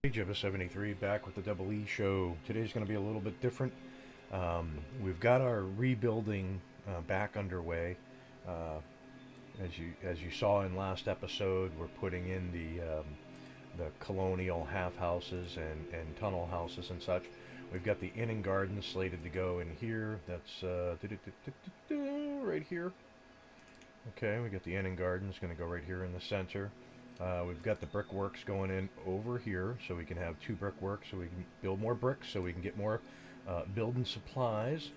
Hey, Jibba 73 back with the Double E show. Today's going to be a little bit different. We've got our rebuilding back underway. Uh, as you saw in last episode, we're putting in the colonial half houses and tunnel houses and such. We've got the inn and garden slated to go in here. That's right here. Okay, we got the inn and garden. It's going to go right here in the center. We've got the brickworks going in over here, so we can have two brickworks, so we can build more bricks, so we can get more building supplies.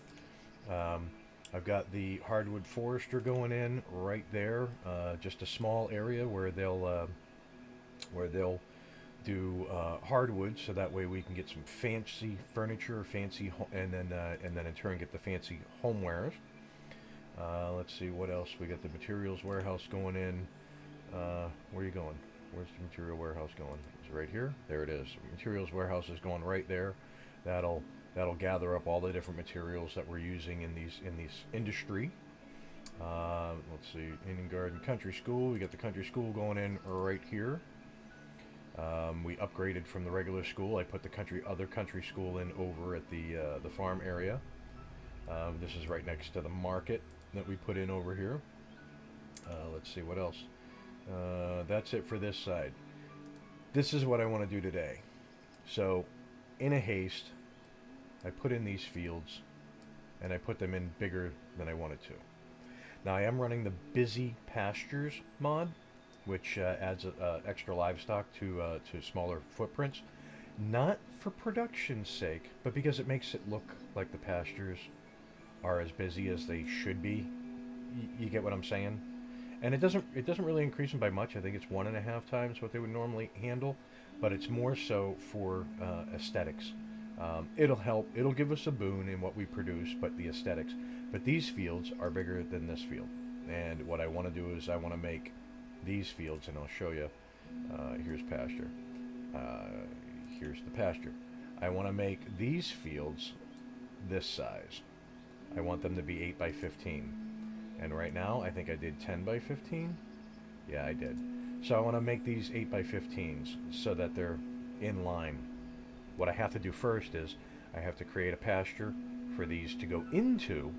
Um, I've got the hardwood forester going in right there, just a small area where they'll do hardwood, so that way we can get some fancy furniture, and then in turn get the fancy homewares. Let's see what else. We got the materials warehouse going in. Where are you going? Where's the material warehouse going? It's right here. There it is. Materials warehouse is going right there. That'll gather up all the different materials that we're using in these industry. Let's see. Inn and Garden Country School. We got the country school going in right here. We upgraded from the regular school. I put the other country school in over at the farm area. This is right next to the market that we put in over here. Let's see what else. That's it for this side. This is what I want to do today. So, in a haste, I put in these fields, and I put them in bigger than I wanted to. Now, I am running the Busy Pastures mod, which adds extra livestock to smaller footprints. Not for production's sake, but because it makes it look like the pastures are as busy as they should be. You get what I'm saying? And it doesn't really increase them by much. I think it's 1.5 times what they would normally handle, but it's more so for aesthetics. It'll help. It'll give us a boon in what we produce, but the aesthetics. But these fields are bigger than this field, and what I want to do is I want to make these fields, and I'll show you. Here's pasture. Here's the pasture. I want to make these fields this size. I want them to be 8 by 15. And right now, I think I did 10 by 15. Yeah, I did. So I want to make these 8 by 15s so that they're in line. What I have to do first is I have to create a pasture for these to go into,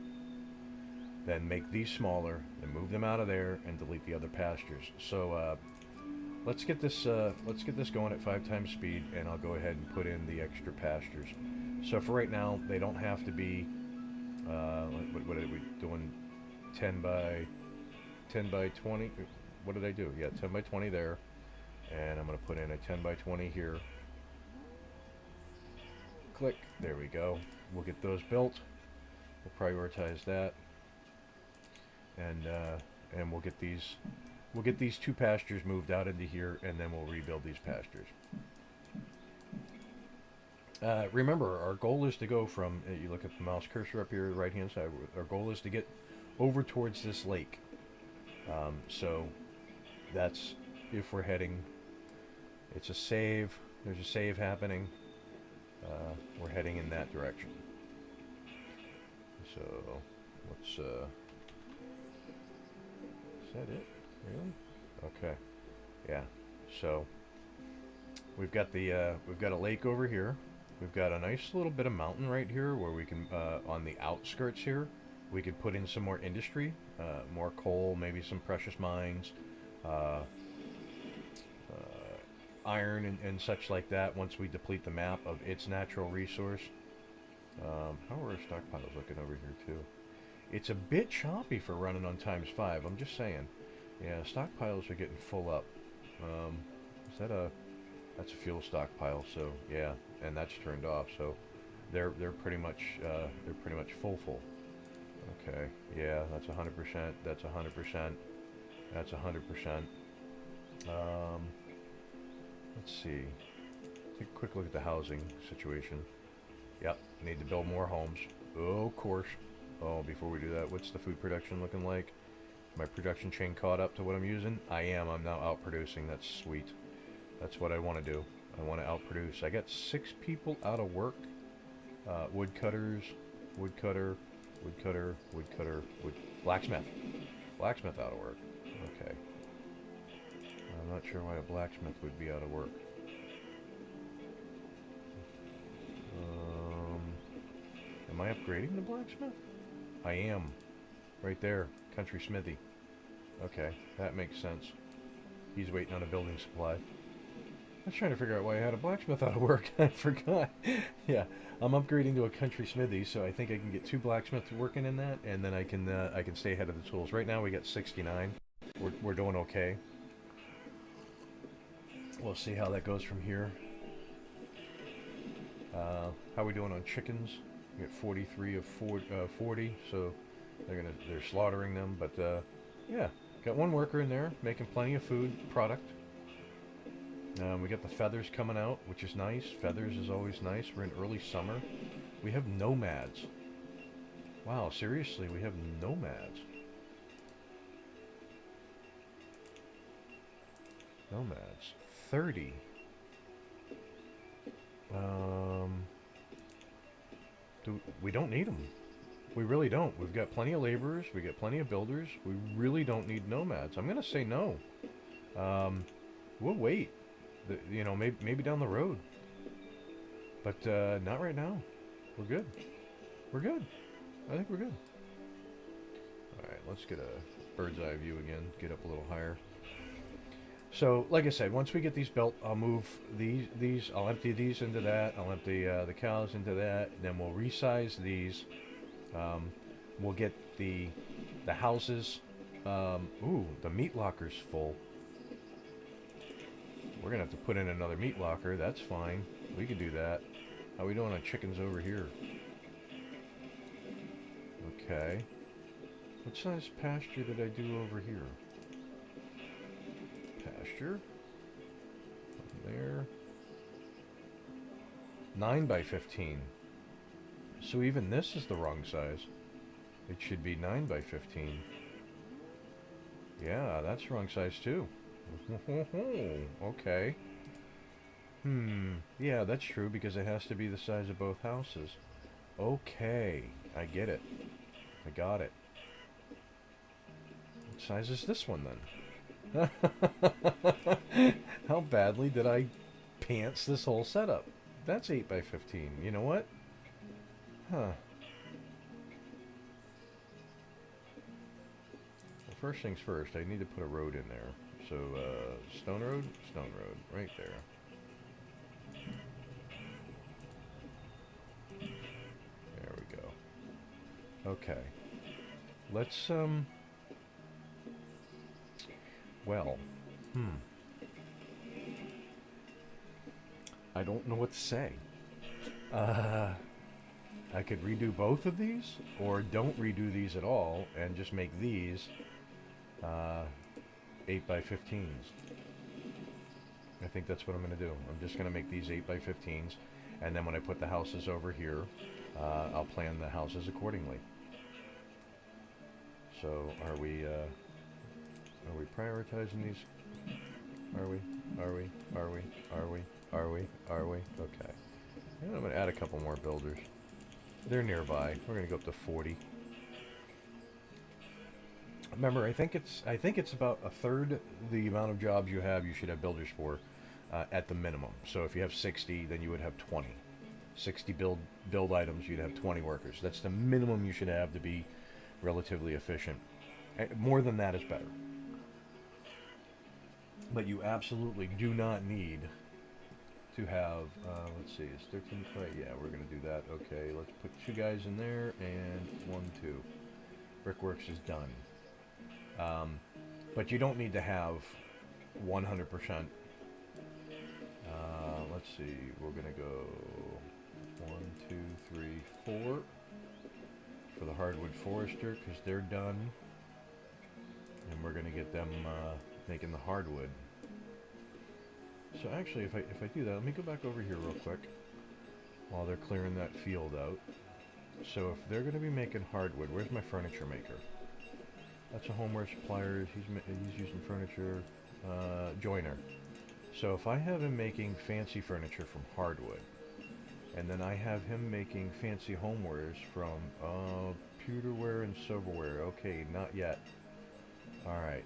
then make these smaller, then move them out of there, and delete the other pastures. So let's get this going at 5 times speed, and I'll go ahead and put in the extra pastures. So for right now, they don't have to be. What are we doing? 10 by 20. What did I do? Yeah, 10 by 20 there, and I'm going to put in a 10 by 20 here. Click. There we go. We'll get those built. We'll prioritize that, and we'll get these two pastures moved out into here, and then we'll rebuild these pastures. Remember, our goal is to go from, you look at the mouse cursor up here, the right hand side, our goal is to get over towards this lake. So that's if we're heading, it's a save, there's a save happening. We're heading in that direction. So let's, is that it? Really? Okay. Yeah. So we've got a lake over here. We've got a nice little bit of mountain right here where we can, on the outskirts here, we could put in some more industry, more coal, maybe some precious mines, iron and such like that once we deplete the map of its natural resource. How are our stockpiles looking over here too? It's a bit choppy for running on ×5, I'm just saying. Yeah, stockpiles are getting full up. Is that that's a fuel stockpile, so yeah, and that's turned off, so they're pretty much full. Okay, yeah, that's 100%. That's 100%. That's 100%. Let's see. Take a quick look at the housing situation. Yep, need to build more homes. Oh, of course. Oh, before we do that, what's the food production looking like? My production chain caught up to what I'm using? I am. I'm now outproducing. That's sweet. That's what I want to do. I want to outproduce. I got 6 people out of work. Woodcutters, woodcutter, blacksmith. Blacksmith out of work. Okay. I'm not sure why a blacksmith would be out of work. I upgrading the blacksmith? I am. Right there. Country smithy. Okay, that makes sense. He's waiting on a building supply. I was trying to figure out why I had a blacksmith out of work. I forgot. Yeah, I'm upgrading to a country smithy, so I think I can get 2 blacksmiths working in that, and then I can stay ahead of the tools. Right now we got 69. We're doing okay. We'll see how that goes from here. How we doing on chickens? We got 43 of 40, so they're slaughtering them. But yeah, got 1 worker in there making plenty of food product. We got the feathers coming out, which is nice. Feathers is always nice. We're in early summer. We have nomads. Wow, seriously, we have nomads. Nomads. 30. We don't need them. We really don't. We've got plenty of laborers. We got plenty of builders. We really don't need nomads. I'm going to say no. We'll wait. You know, maybe down the road. But not right now. We're good. We're good. I think we're good. Alright, let's get a bird's eye view again. Get up a little higher. So, like I said, once we get these built, I'll move these. I'll empty these into that. I'll empty the cows into that. And then we'll resize these. We'll get the houses. Ooh, the meat locker's full. We're going to have to put in another meat locker. That's fine. We can do that. How are we doing on chickens over here? Okay. What size pasture did I do over here? Pasture. From there. 9 by 15. So even this is the wrong size. It should be 9 by 15. Yeah, that's wrong size too. Okay. Yeah, that's true because it has to be the size of both houses. Okay, I get it. I got it. What size is this one then? How badly did I pants this whole setup? That's 8 by 15. You know what? Huh. Well, first things first, I need to put a road in there. So, stone road, right there. There we go. Okay. Let's, well, I don't know what to say. I could redo both of these, or don't redo these at all, and just make these, 8 by 15s. I think that's what I'm going to do. I'm just going to make these 8 by 15s, and then when I put the houses over here, I'll plan the houses accordingly. So, are we prioritizing these? Are we? Okay. And I'm going to add a couple more builders. They're nearby. We're going to go up to 40. Remember, I think it's about a third the amount of jobs you should have builders for, at the minimum. So if you have 60, then you would have 20. 60 build items, you'd have 20 workers. That's the minimum you should have to be relatively efficient. More than that is better. But you absolutely do not need to have, let's see, it's 13 clay. Yeah, we're going to do that. Okay, let's put 2 guys in there and 1, 2. Brickworks is done. But you don't need to have 100%. Let's see, we're going to go 1, 2, 3, 4 for the hardwood forester because they're done. And we're going to get them making the hardwood. So actually, if I do that, let me go back over here real quick while they're clearing that field out. So if they're going to be making hardwood, where's my furniture maker? That's a homeware supplier. He's using furniture. Joiner. So if I have him making fancy furniture from hardwood, and then I have him making fancy homewares from pewterware and silverware. Okay, not yet. All right.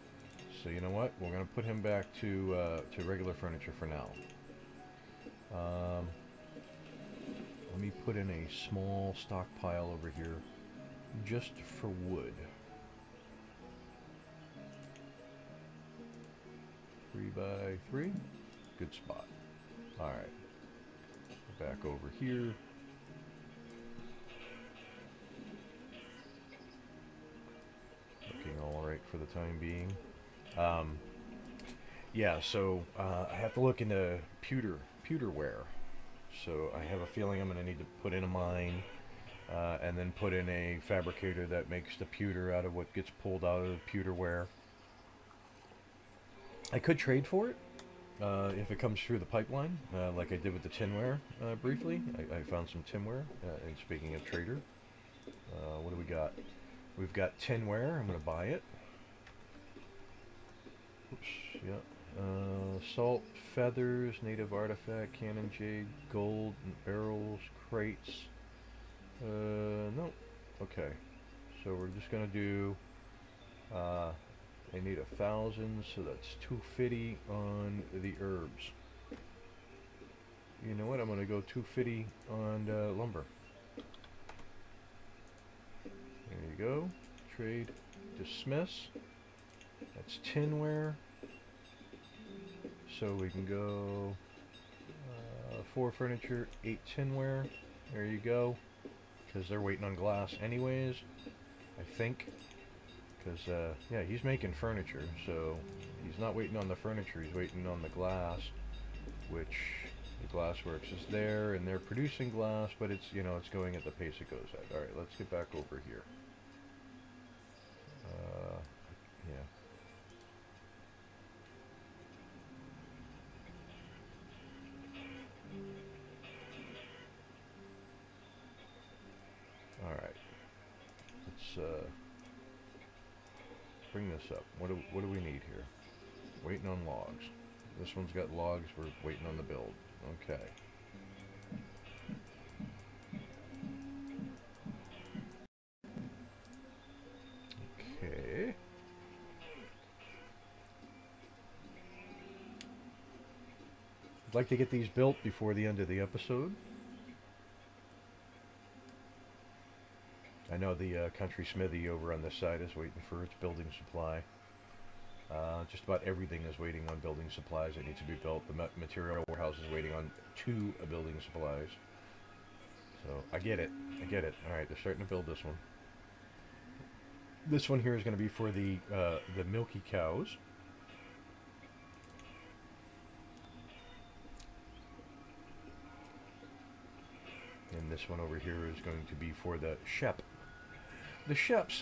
So you know what? We're going to put him back to regular furniture for now. Let me put in a small stockpile over here just for wood. 3x3. Good spot. Alright. Back over here. Looking alright for the time being. Yeah, so I have to look into pewterware. So I have a feeling I'm going to need to put in a mine and then put in a fabricator that makes the pewter out of what gets pulled out of the pewterware. I could trade for it if it comes through the pipeline, like I did with the tinware briefly. I found some tinware, and speaking of trader, what do we got? We've got tinware. I'm going to buy it. Oops, yeah. Salt, feathers, native artifact, cannon jade, gold, barrels, crates. No. Okay. So we're just going to do... I need 1,000, so that's 250 on the herbs. You know what? I'm going to go 250 on lumber. There you go. Trade. Dismiss. That's tinware. So we can go 4 furniture, 8 tinware. There you go. Because they're waiting on glass anyways, I think. Because, yeah, he's making furniture, so he's not waiting on the furniture, he's waiting on the glass, which the glassworks is there, and they're producing glass, but it's, you know, it's going at the pace it goes at. Alright, let's get back over here. Yeah. Alright. Let's, bring this up. What do we need here? Waiting on logs. This one's got logs. We're waiting on the build. Okay. Okay. I'd like to get these built before the end of the episode. I know the country smithy over on this side is waiting for its building supply. Just about everything is waiting on building supplies that need to be built. The material warehouse is waiting on 2 building supplies. So, I get it. I get it. Alright, they're starting to build this one. This one here is going to be for the milky cows. And this one over here is going to be for the shep. The sheps.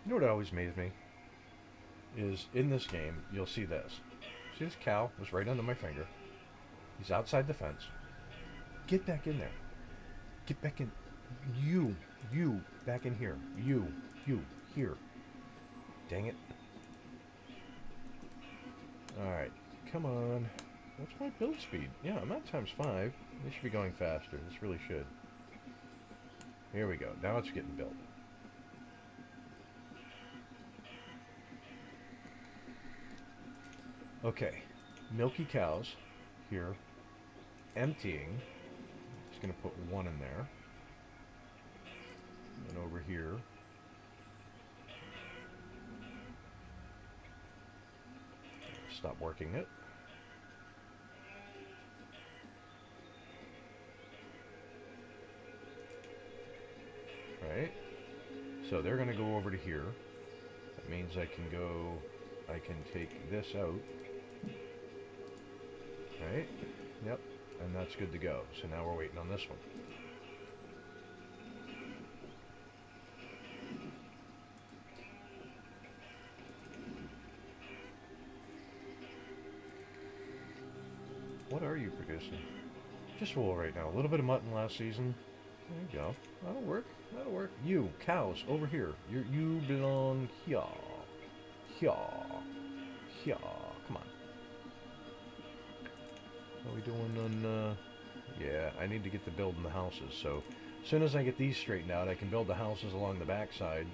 You know what always amazed me? Is in this game, you'll see this. See this cow was right under my finger. He's outside the fence. Get back in there. Get back in. You, back in here. You, here. Dang it. Alright, come on. What's my build speed? Yeah, I'm at ×5. This should be going faster. This really should. Here we go. Now it's getting built. Okay. Milky cows here. Emptying. Just going to put 1 in there. And over here. Stop working it. Right. So they're going to go over to here. That means I can take this out. Right. Yep. And that's good to go. So now we're waiting on this one. What are you producing? Just wool right now. A little bit of mutton last season. There you go. That'll work. That'll work. You, cows, over here. You belong here. Here. Here. Come on. How are we doing on, yeah, I need to get to building the houses. So As soon as I get these straightened out, I can build the houses along the backside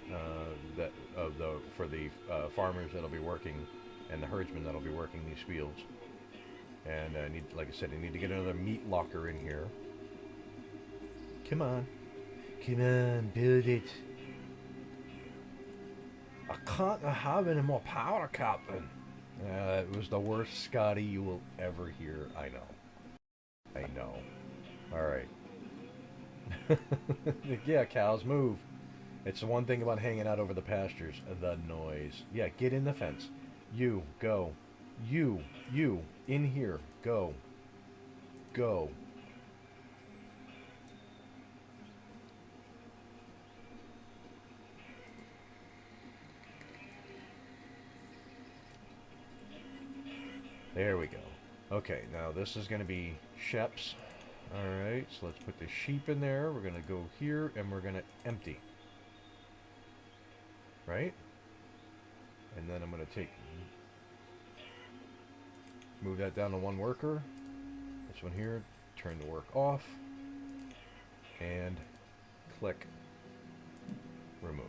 for the farmers that'll be working and the herdsmen that'll be working these fields. And I need, like I said, I need to get another meat locker in here. Come on. Come on, build it. I can't have any more power, Captain. It was the worst Scotty you will ever hear. I know. I know. Alright. Yeah, cows, move. It's the one thing about hanging out over the pastures. The noise. Yeah, get in the fence. You, go. You, in here. Go. Go. There we go. Okay, now this is going to be Shep's. Alright, so let's put the sheep in there. We're going to go here, and we're going to empty. Right? And then I'm going to move that down to one worker. This one here, turn the work off. And click remove.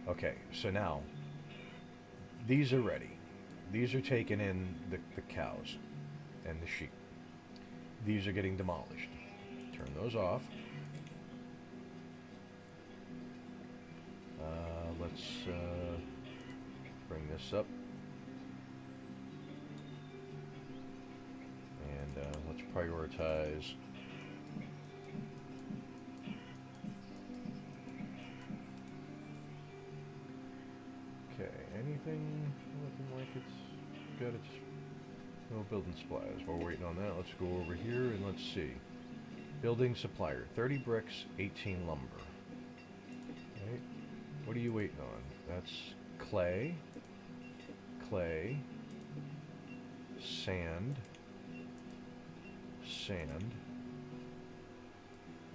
Okay, so now, these are ready. These are taking in the cows and the sheep. These are getting demolished. Turn those off. Let's bring this up. And let's prioritize. Okay, anything looking like it's got its no building supplies. While we're waiting on that, let's go over here and let's see. Building supplier, 30 bricks, 18 lumber. Right? What are you waiting on? That's clay, sand.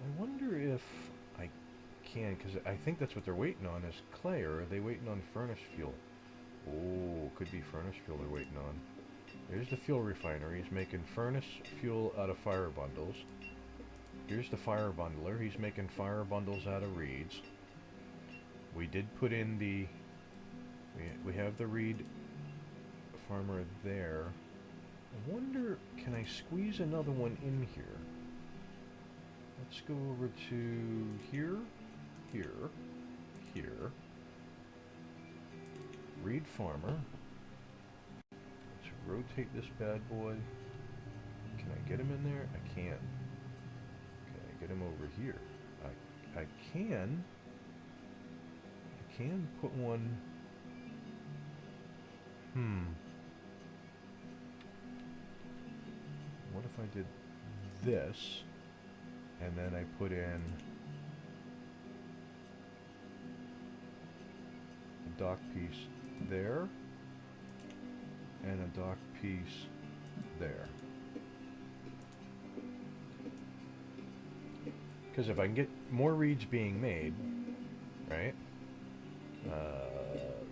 I wonder if I can, because I think that's what they're waiting on is clay, or are they waiting on furnace fuel? Oh, could be furnace fuel they're waiting on. Here's the fuel refinery. He's making furnace fuel out of fire bundles. Here's the fire bundler. He's making fire bundles out of reeds. We did put in the... We have the reed farmer there. I wonder, can I squeeze another one in here? Let's go over to here, here. Reed farmer. Let's rotate this bad boy. Can I get him in there? I can't. Can I get him over here? I can. I can put one. What if I did this, and then I put in a dock piece there, and a dock piece there. Because if I can get more reeds being made, right?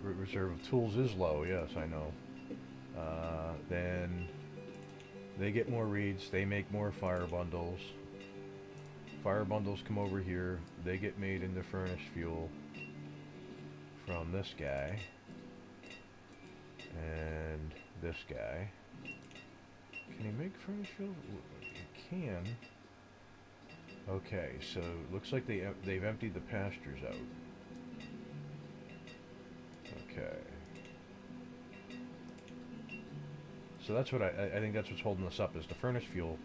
Reserve of tools is low, yes, I know. Then they get more reeds, they make more fire bundles. Fire bundles come over here, they get made into furnace fuel from this guy and this guy. Can he make furnace fuel? He can. Okay, so it looks like they've emptied the pastures out. Okay. So that's what I think that's what's holding us up is the furnace fuel.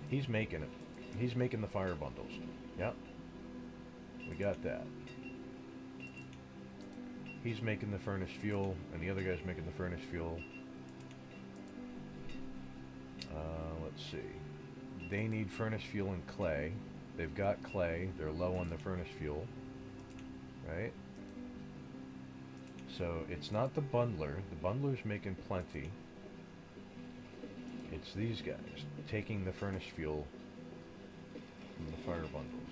He's making it. He's making the fire bundles. Yep. We got that. He's making the furnace fuel, and the other guy's making the furnace fuel. Let's see. They need furnace fuel and clay. They've got clay. They're low on the furnace fuel. Right? So it's not the bundler. The bundler's making plenty. It's these guys taking the furnace fuel from the fire bundles.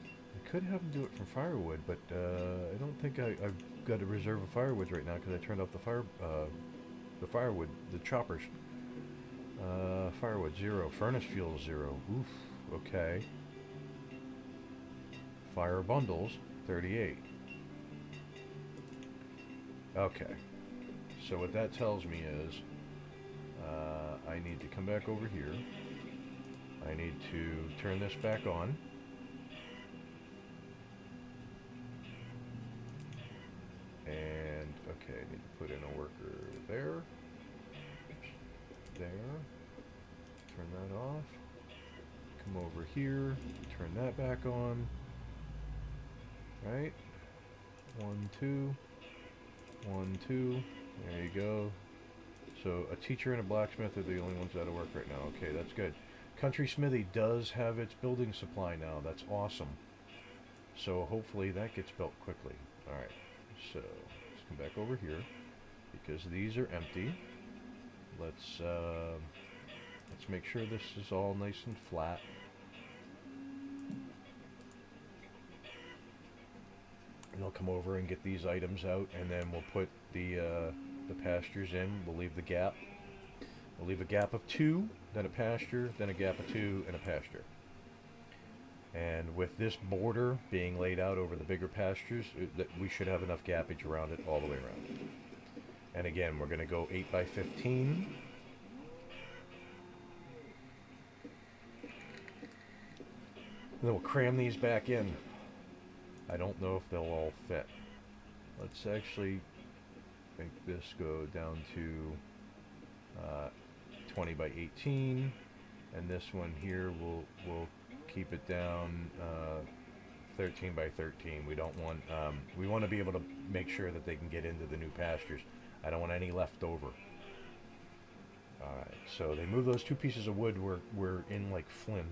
I could have them do it from firewood, but I don't think I've got a reserve of firewood right now because I turned off the firewood, the choppers. Firewood 0, furnace fuel 0. Oof. Okay. Fire bundles, 38. Okay. So what that tells me is I need to come back over here. I need to turn this back on. And, okay, I need to put in a worker there. There. Turn that off. Come over here. Turn that back on. Right? 1, 2. 1, 2. There you go. So a teacher and a blacksmith are the only ones out of work right now. Okay, that's good. Country Smithy does have its building supply now. That's awesome. So hopefully that gets built quickly. Alright, so let's come back over here because these are empty. Let's make sure this is all nice and flat. And I'll come over and get these items out, and then we'll put the pastures in. We'll leave the gap. We'll leave a gap of 2, then a pasture, then a gap of 2, and a pasture. And with this border being laid out over the bigger pastures, we should have enough gappage around it all the way around. And again, we're going to go 8 by 15. And then we'll cram these back in. I don't know if they'll all fit. Let's actually make this go down to 20 by 18, and this one here we'll keep it down 13 by 13. We don't want we want to be able to make sure that they can get into the new pastures. I don't want any left over. All right, so they move those 2 pieces of wood. We're in like Flynn.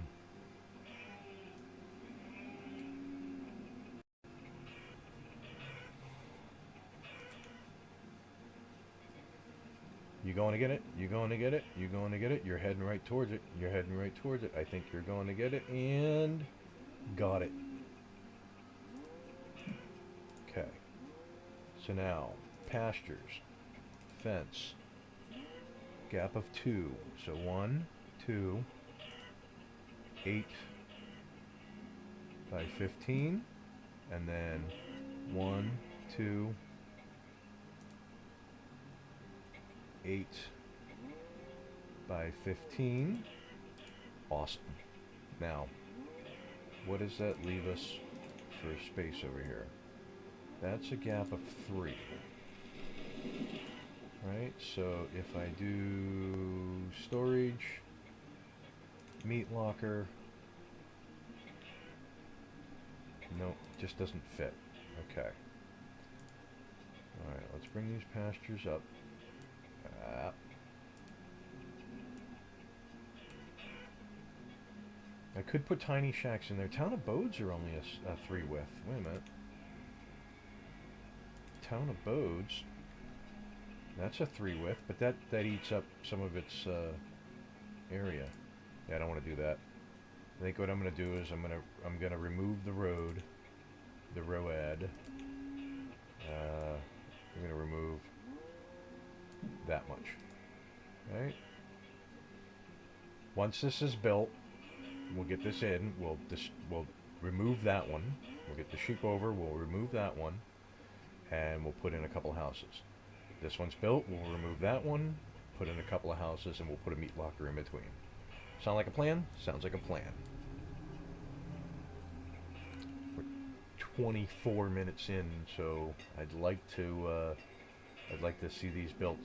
You going to get it? You going to get it? You going to get it? You're heading right towards it. You're heading right towards it. I think you're going to get it, and got it. Okay. So now, pastures, fence, gap of 2. So 1, 2, 8 by 15, and then 1, 2, 8 by 15. Awesome. Now, what does that leave us for space over here? That's a gap of 3. Right? So if I do storage, meat locker, no, just doesn't fit. Okay. Alright, let's bring these pastures up. I could put tiny shacks in there. Town of Bodes are only a 3 width. Wait a minute. Town of Bodes. That's a 3 width, but that eats up some of its area. Yeah, I don't want to do that. I think what I'm going to do is I'm going to remove the road, the road. I'm going to remove that much. Right? Once this is built, we'll get this in. We'll remove that one. We'll get the sheep over. We'll remove that one, and we'll put in a couple houses. This one's built. We'll remove that one, put in a couple of houses, and we'll put a meat locker in between. Sound like a plan? Sounds like a plan. We're 24 minutes in, so I'd like to see these built.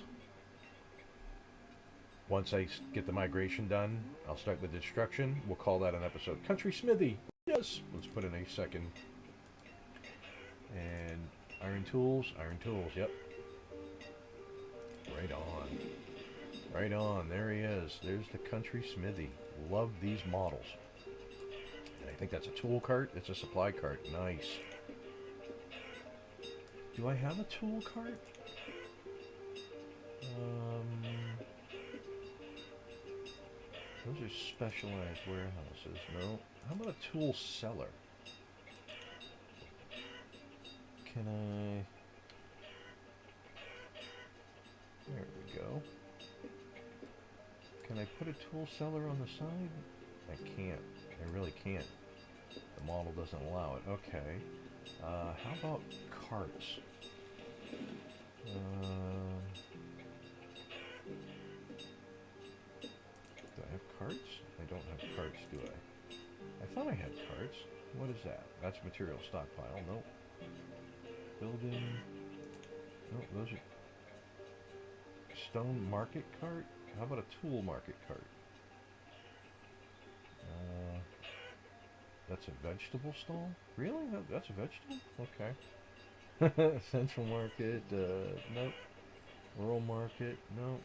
Once I get the migration done, I'll start the destruction. We'll call that an episode. Country Smithy. Yes. Let's put in a second. And iron tools. Iron tools. Yep. Right on. Right on. There he is. There's the Country Smithy. Love these models. And I think that's a tool cart. It's a supply cart. Nice. Do I have a tool cart? Those are specialized warehouses. No. How about a tool cellar? Can I... There we go. Can I put a tool cellar on the side? I can't. I really can't. The model doesn't allow it. Okay. How about carts? Do I have carts? I don't have carts, do I? I thought I had carts. What is that? That's material stockpile. Nope. Building. Nope, those are... Stone market cart? How about a tool market cart? That's a vegetable stall? Really? That's a vegetable? Okay. Central market, nope. Rural market, nope.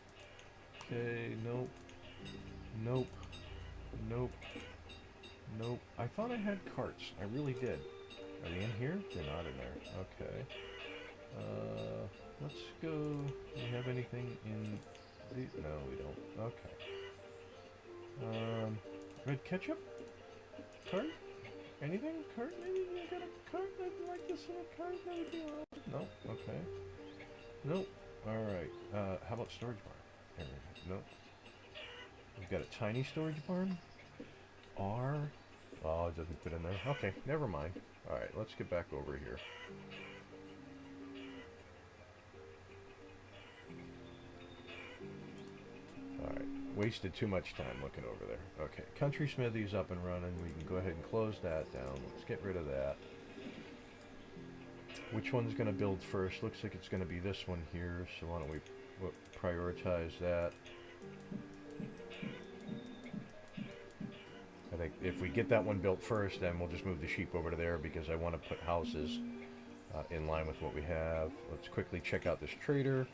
Okay, nope. Nope. Nope. Nope. I thought I had carts. I really did. Are they in here? They're not in there. Okay. Let's go. Do we have anything in these? No, we don't. Okay. Red ketchup? Cart? Anything? Cart? Maybe you got a cart? I'd like to see a cart. That would be alright. Nope. Okay. Nope. Alright. How about storage barn? There we go. Nope. We've got a tiny storage barn. R. Oh, it doesn't fit in there. Okay, never mind. Alright, let's get back over here. Alright, wasted too much time looking over there. Okay, Country Smithy's up and running. We can go ahead and close that down. Let's get rid of that. Which one's going to build first? Looks like it's going to be this one here, so why don't we prioritize that. I think if we get that one built first, then we'll just move the sheep over to there because I want to put houses in line with what we have. Let's quickly check out this trader.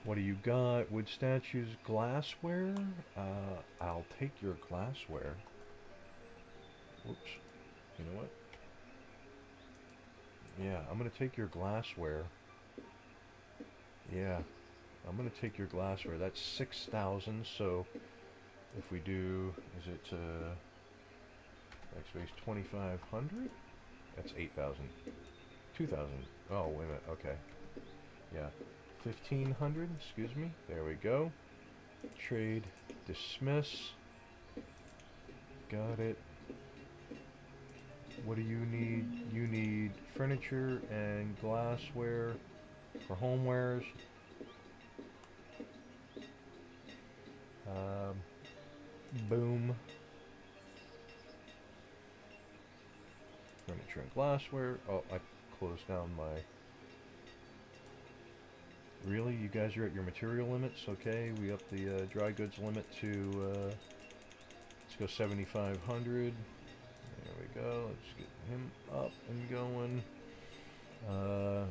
What do you got? Wood statues, glassware? I'll take your glassware. Whoops. You know what? Yeah, I'm going to take your glassware. Yeah, I'm going to take your glassware. That's 6,000, so if we do, is it backspace 2,500? That's 8,000. 2,000. Oh, wait a minute. Okay. Yeah. 1,500, excuse me. There we go. Trade, dismiss. Got it. What do you need? You need furniture and glassware for homewares. Boom. Furniture and glassware. Oh, I closed down my... Really? You guys are at your material limits? Okay, we up the dry goods limit to... let's go 7,500. There we go. Let's get him up and going.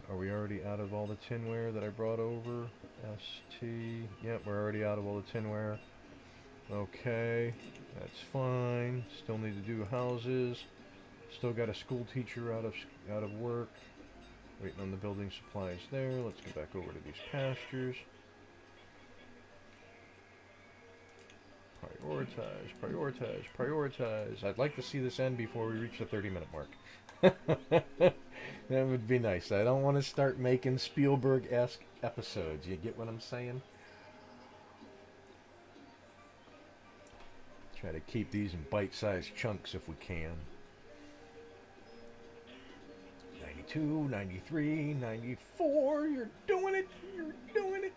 Are we already out of all the tinware that I brought over? ST. Yep, we're already out of all the tinware. Okay, that's fine. Still need to do houses. Still got a school teacher out of work. Waiting on the building supplies there. Let's get back over to these pastures. Prioritize, prioritize, prioritize. I'd like to see this end before we reach the 30-minute mark. That would be nice. I don't want to start making Spielberg-esque episodes. You get what I'm saying? Try to keep these in bite-sized chunks if we can. 92, 93, 94. You're doing it. You're doing it.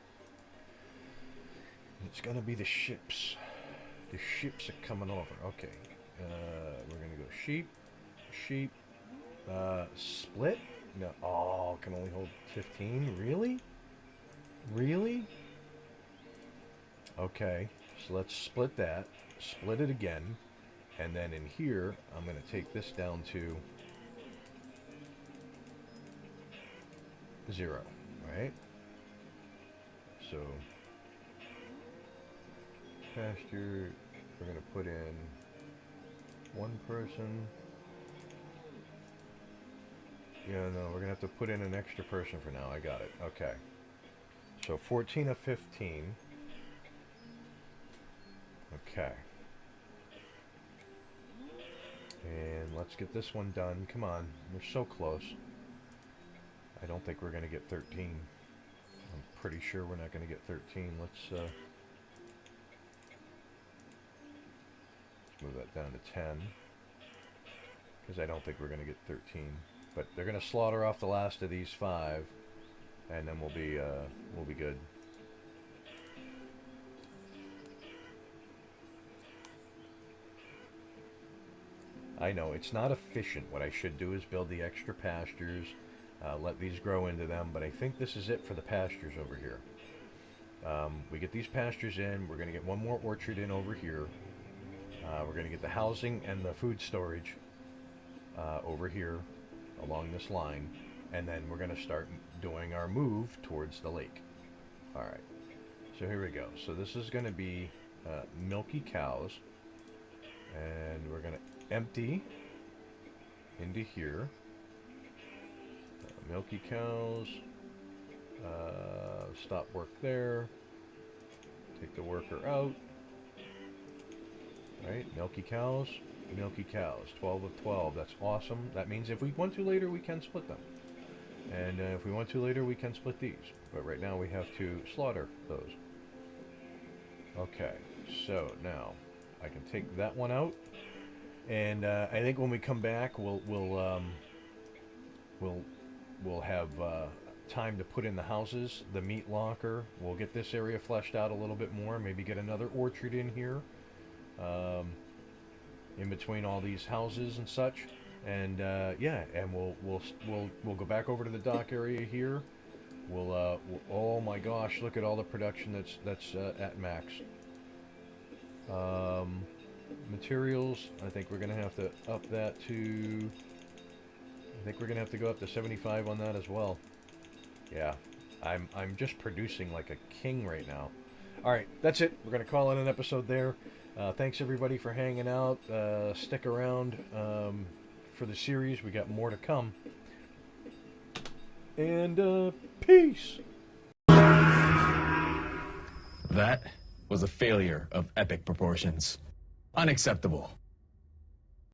It's going to be the ships. The ships are coming over. Okay. We're going to go sheep. Sheep. Split? No. Oh, can only hold 15? Really? Really? Okay. So let's split that. Split it again. And then in here, I'm going to take this down to 0. Right? So, pasture, we're going to put in one person. Yeah, no, we're going to have to put in an extra person for now. I got it. Okay. So 14 of 15. Okay. And let's get this one done. Come on. We're so close. I don't think we're going to get 13. I'm pretty sure we're not going to get 13. Let's move that down to 10. because I don't think we're going to get 13. But they're going to slaughter off the last of these 5, and then we'll be good. I know it's not efficient. What I should do is build the extra pastures, let these grow into them. But I think this is it for the pastures over here. We get these pastures in. We're going to get one more orchard in over here. We're going to get the housing and the food storage over here along this line, and then we're going to start doing our move towards the lake. All right, so here we go. So this is going to be milky cows, and we're going to empty into here. Milky cows. Stop work there. Take the worker out. Right, milky cows. Milky cows. 12 of 12. That's awesome. That means if we want to later, we can split them. And if we want to later, we can split these. But right now, we have to slaughter those. Okay, so now I can take that one out. And I think when we come back, we'll have time to put in the houses, the meat locker. We'll get this area fleshed out a little bit more. Maybe get another orchard in here, in between all these houses and such. And yeah, and we'll go back over to the dock area here. We'll oh my gosh, look at all the production that's at max. Materials, I think we're gonna have to up that to. I think we're gonna have to go up to 75 on that as well. Yeah, I'm just producing like a king right now. All right, that's it. We're gonna call it an episode there. Thanks everybody for hanging out. Stick around for the series. We got more to come. And peace. That was a failure of epic proportions. Unacceptable.